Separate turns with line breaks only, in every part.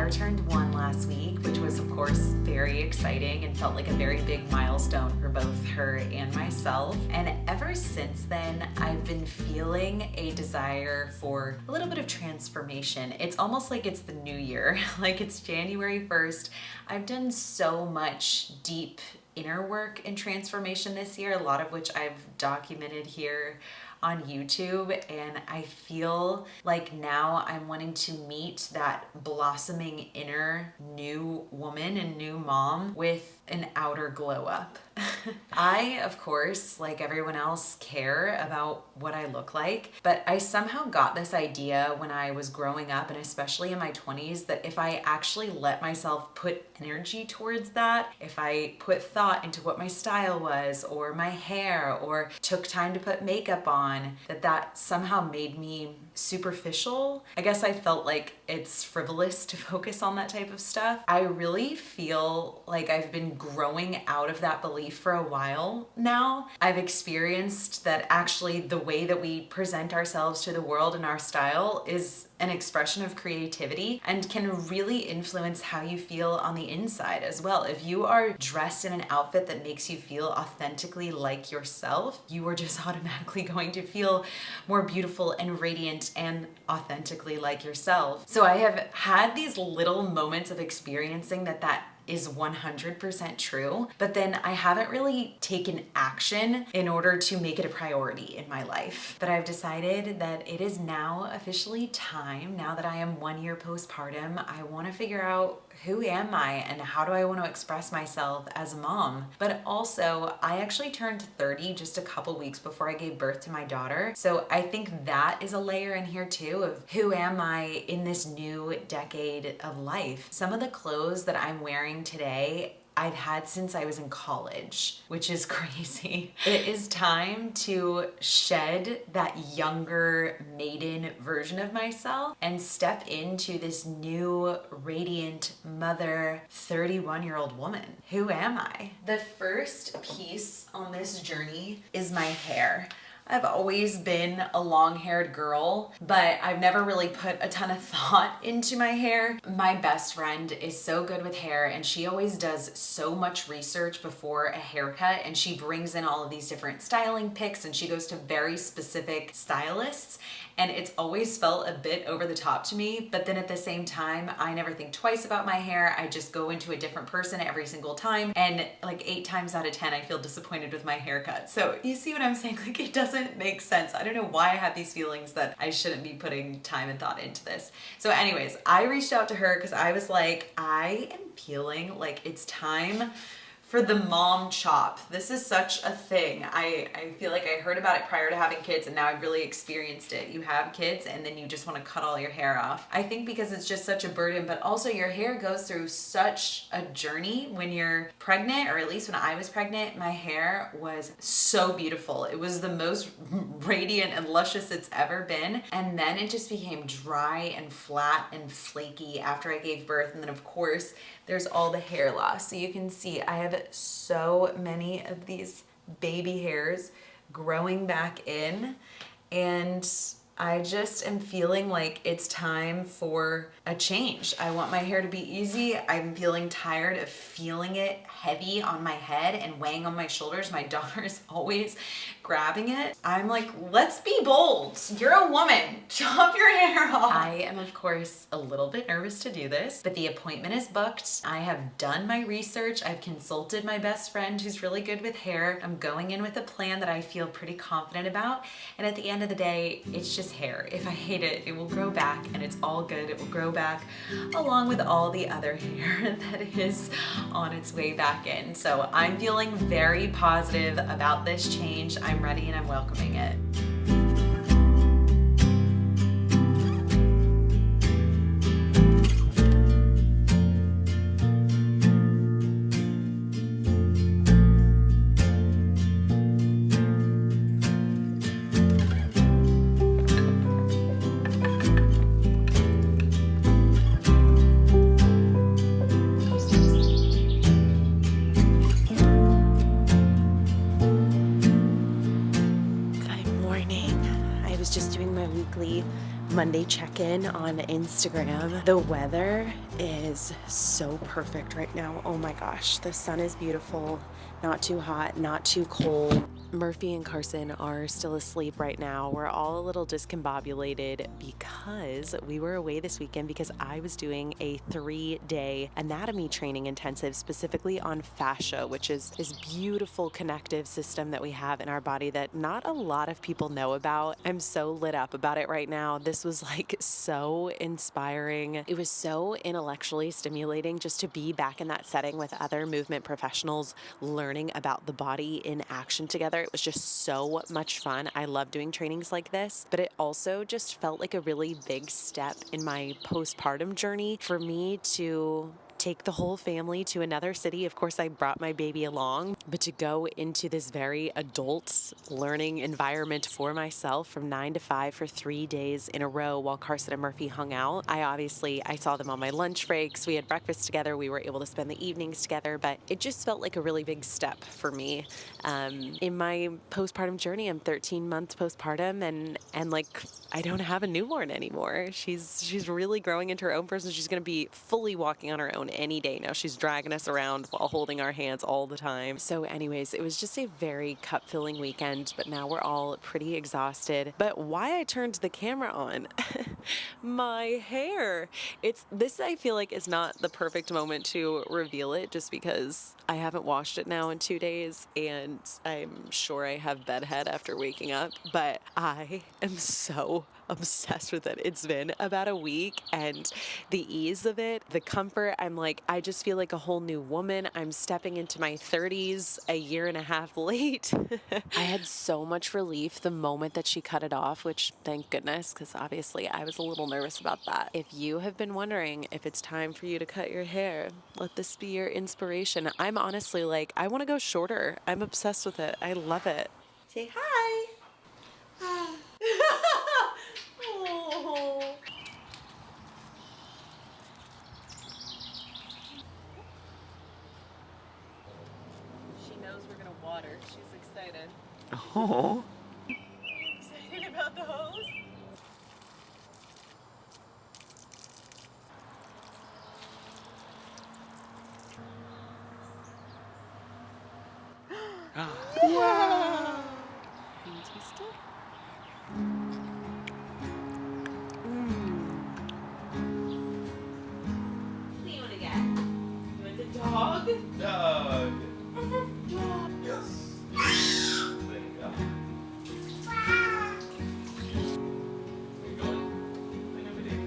daughter turned 1 last week, which was of course very exciting and felt like a very big milestone for both her and myself. And ever since then, I've been feeling a desire for a little bit of transformation. It's almost like it's the new year, like it's January 1st. I've done so much deep inner work and transformation this year, a lot of which I've documented here on YouTube, and I feel like now I'm wanting to meet that blossoming inner new woman and new mom with an outer glow up. I, of course, like everyone else, care about what I look like, but I somehow got this idea when I was growing up, and especially in my 20s, that if I actually let myself put energy towards that, if I put thought into what my style was, or my hair, or took time to put makeup on, that somehow made me superficial. I guess I felt like it's frivolous to focus on that type of stuff. I really feel like I've been growing out of that belief for a while now. I've experienced that actually the way that we present ourselves to the world and our style is an expression of creativity and can really influence how you feel on the inside as well. If you are dressed in an outfit that makes you feel authentically like yourself, you are just automatically going to feel more beautiful and radiant and authentically like yourself. So I have had these little moments of experiencing that is 100% true, but then I haven't really taken action in order to make it a priority in my life. But I've decided that it is now officially time, now that I am 1 year postpartum, I want to figure out who am I and how do I want to express myself as a mom. But also, I actually turned 30 just a couple weeks before I gave birth to my daughter. So I think that is a layer in here too of who am I in this new decade of life. Some of the clothes that I'm wearing today I've had since I was in college, which is crazy. It is time to shed that younger maiden version of myself and step into this new radiant mother 31-year-old woman. Who am I? The first piece on this journey is my hair. I've always been a long-haired girl, but I've never really put a ton of thought into my hair. My best friend is so good with hair, and she always does so much research before a haircut, and she brings in all of these different styling picks, and she goes to very specific stylists, and it's always felt a bit over the top to me. But then at the same time, I never think twice about my hair. I just go into a different person every single time, and like 8 times out of 10, I feel disappointed with my haircut. So you see what I'm saying? Like, it doesn't make sense. I don't know why I have these feelings that I shouldn't be putting time and thought into this. So anyways, I reached out to her because I was like, I am feeling like it's time for the mom chop. This is such a thing. I feel like I heard about it prior to having kids, and now I've really experienced it. You have kids and then you just want to cut all your hair off. I think because it's just such a burden, but also your hair goes through such a journey when you're pregnant, or at least when I was pregnant, my hair was so beautiful. It was the most radiant and luscious it's ever been. And then it just became dry and flat and flaky after I gave birth. And then of course, there's all the hair loss. So you can see I have so many of these baby hairs growing back in, and I just am feeling like it's time for a change. I want my hair to be easy. I'm feeling tired of feeling it heavy on my head and weighing on my shoulders. My daughter is always grabbing it. I'm like, let's be bold. You're a woman. Chop your hair off. I am, of course, a little bit nervous to do this, but the appointment is booked. I have done my research. I've consulted my best friend who's really good with hair. I'm going in with a plan that I feel pretty confident about. And at the end of the day, it's just hair. If I hate it, it will grow back, and it's all good. It will grow back along with all the other hair that is on its way back in. So I'm feeling very positive about this change. I'm ready and I'm welcoming it.
Monday check-in on Instagram. The weather is so perfect right now. Oh my gosh, the sun is beautiful, not too hot, not too cold. Murphy and Carson are still asleep right now. We're all a little discombobulated because we were away this weekend because I was doing a 3-day anatomy training intensive specifically on fascia, which is this beautiful connective system that we have in our body that not a lot of people know about. I'm so lit up about it right now. This was like so inspiring. It was so intellectually stimulating just to be back in that setting with other movement professionals learning about the body in action together. It was just so much fun. I love doing trainings like this, but it also just felt like a really big step in my postpartum journey for me to take the whole family to another city. Of course, I brought my baby along, but to go into this very adult learning environment for myself from 9 to 5 for 3 days in a row while Carson and Murphy hung out. I saw them on my lunch breaks. We had breakfast together. We were able to spend the evenings together, but it just felt like a really big step for me. In my postpartum journey, I'm 13 months postpartum and like I don't have a newborn anymore. She's really growing into her own person. She's going to be fully walking on her own any day now. She's dragging us around while holding our hands all the time. So anyways, it was just a very cup-filling weekend, but now we're all pretty exhausted. But why I turned the camera on, my hair. This I feel like is not the perfect moment to reveal it just because I haven't washed it now in 2 days and I'm sure I have bedhead after waking up, but I am so obsessed with it. It's been about a week and the ease of it, the comfort, I just feel like a whole new woman. I'm stepping into my 30s a year and a half late. I had so much relief the moment that she cut it off, which thank goodness, because obviously I was a little nervous about that. If you have been wondering if it's time for you to cut your hair, let this be your inspiration. I'm honestly I want to go shorter. I'm obsessed with it. I love it. Say hi. Hi. Oh. She knows we're gonna water. She's excited.
Oh.
Excited about the hose? Wow. Can you taste it? What do you want to get? You want the dog?
Dog.
Dog.
Yes. There you go. Where you going? I know we did.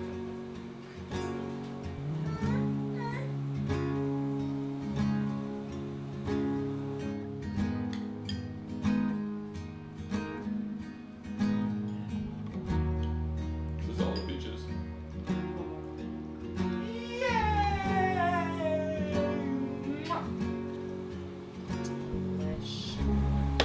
This is all the beaches.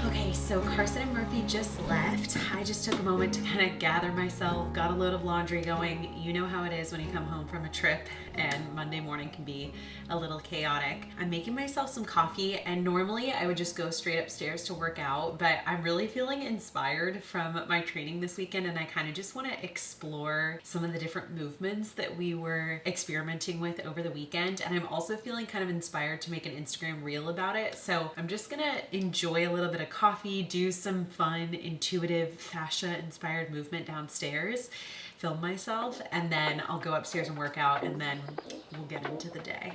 Okay, so Carson and Murphy just left. I just took a moment to kind of gather myself, got a load of laundry going. You know how it is when you come home from a trip and Monday morning can be a little chaotic. I'm making myself some coffee and normally I would just go straight upstairs to work out, but I'm really feeling inspired from my training this weekend and I kind of just want to explore some of the different movements that we were experimenting with over the weekend. And I'm also feeling kind of inspired to make an Instagram reel about it. So I'm just gonna enjoy a little bit of coffee, do some fun, intuitive, fascia-inspired movement downstairs, film myself, and then I'll go upstairs and work out, and then we'll get into the day.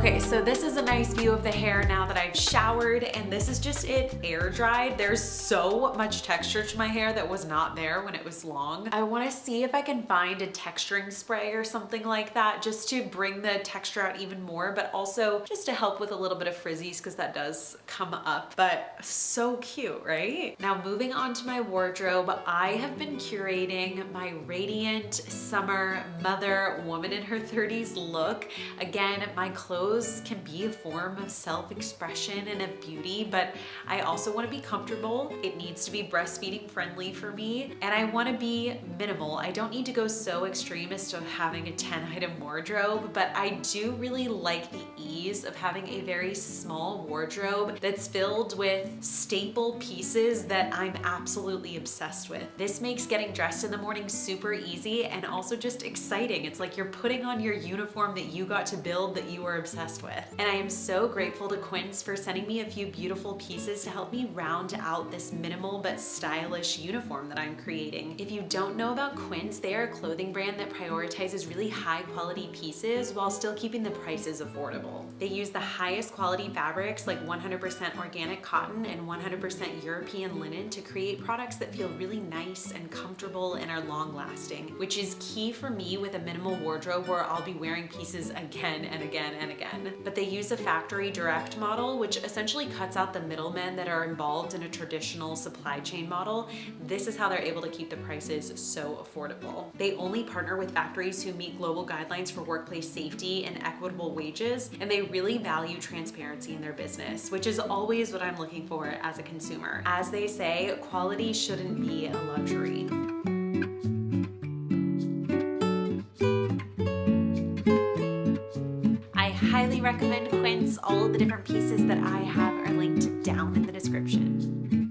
Okay, so this is a nice view of the hair now that I've showered, and this is just it air dried. There's so much texture to my hair that was not there when it was long. I wanna see if I can find a texturing spray or something like that just to bring the texture out even more, but also just to help with a little bit of frizzies because that does come up, but so cute, right? Now moving on to my wardrobe, I have been curating my radiant summer mother woman in her 30s look. Again, my clothes can be a form of self-expression and of beauty, but I also want to be comfortable. It needs to be breastfeeding friendly for me, and I want to be minimal. I don't need to go so extreme as to having a 10-item wardrobe, but I do really like the ease of having a very small wardrobe that's filled with staple pieces that I'm absolutely obsessed with. This makes getting dressed in the morning super easy and also just exciting. It's like you're putting on your uniform that you got to build that you were obsessed with. And I am so grateful to Quince for sending me a few beautiful pieces to help me round out this minimal but stylish uniform that I'm creating. If you don't know about Quince, they are a clothing brand that prioritizes really high quality pieces while still keeping the prices affordable. They use the highest quality fabrics like 100% organic cotton and 100% European linen to create products that feel really nice and comfortable and are long lasting, which is key for me with a minimal wardrobe where I'll be wearing pieces again and again and again. But they use a factory direct model, which essentially cuts out the middlemen that are involved in a traditional supply chain model. This is how they're able to keep the prices so affordable. They only partner with factories who meet global guidelines for workplace safety and equitable wages, and they really value transparency in their business, which is always what I'm looking for as a consumer. As they say, quality shouldn't be a luxury. I highly recommend Quince. All of the different pieces that I have are linked down in the description.